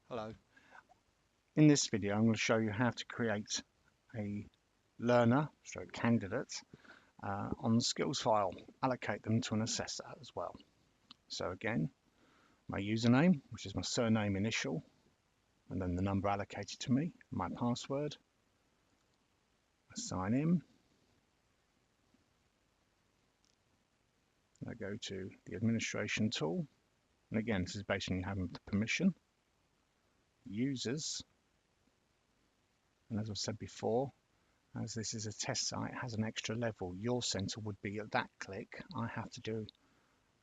Hello. In this video I'm going to show you how to create a learner, so a candidate, on Skillsfile. Allocate them to an assessor as well. So again, my username, which is my surname initial, and then the number allocated to me, my password, I sign in. I go to the administration tool, and again this is based on you having the permission, users, and as I've said before, as this is a test site, it has an extra level. Your center would be at that click. I have to do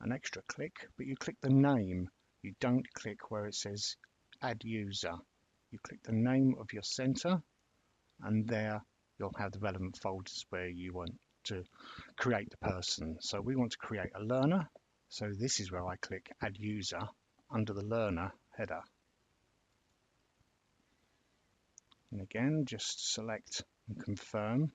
an extra click, but you click the name. You don't click where it says add user. You click the name of your center, and there you'll have the relevant folders where you want to create the person. So we want to create a learner. So this is where I click add user under the learner header. And again, just select and confirm.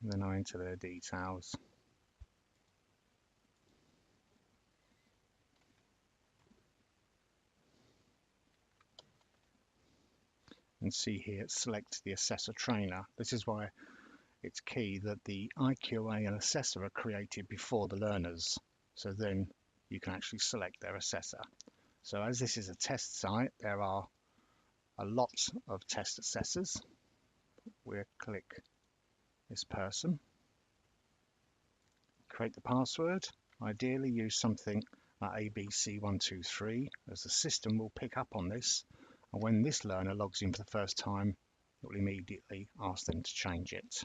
And then I enter their details. And see here, select the assessor trainer. This is why it's key that the IQA and assessor are created before the learners. So then you can actually select their assessor. So as this is a test site, there are a lot of test assessors. We'll click this person. Create the password. Ideally use something like ABC123, as the system will pick up on this. And when this learner logs in for the first time, it will immediately ask them to change it.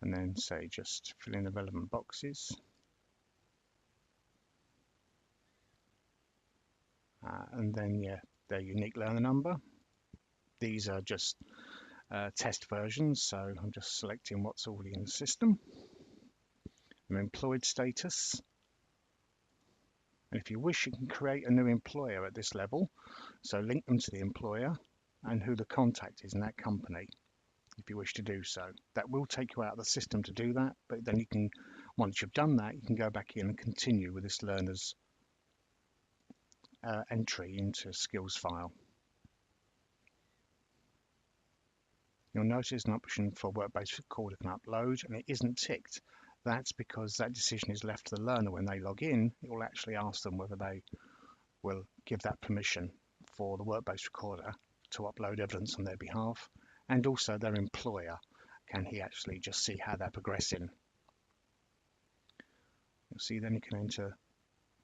And then say just fill in the relevant boxes. And then their unique learner number. These are just test versions, so I'm just selecting what's already in the system. Their employed status. And if you wish, you can create a new employer at this level. So link them to the employer and who the contact is in that company, if you wish to do so. That will take you out of the system to do that, but then you can, once you've done that, you can go back in and continue with this learner's entry into Skillsfile. You'll notice an option for work-based recorder can upload, and it isn't ticked. That's because that decision is left to the learner. When they log in, it will actually ask them whether they will give that permission for the work-based recorder to upload evidence on their behalf, and also their employer. Can he actually just see how they're progressing? You'll see then you can enter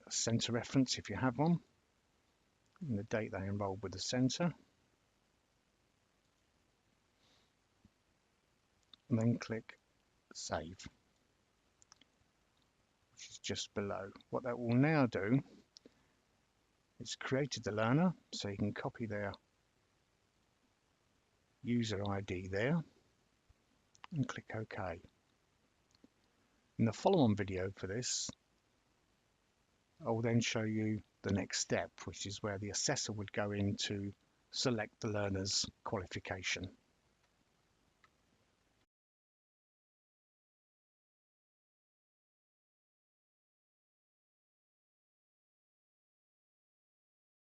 a center reference if you have one, and the date they enrolled with the center. And then click Save, which is just below. What that will now do is created the learner, so you can copy their user ID there and click OK. In the follow-on video for this, I will then show you the next step, which is where the assessor would go in to select the learner's qualification.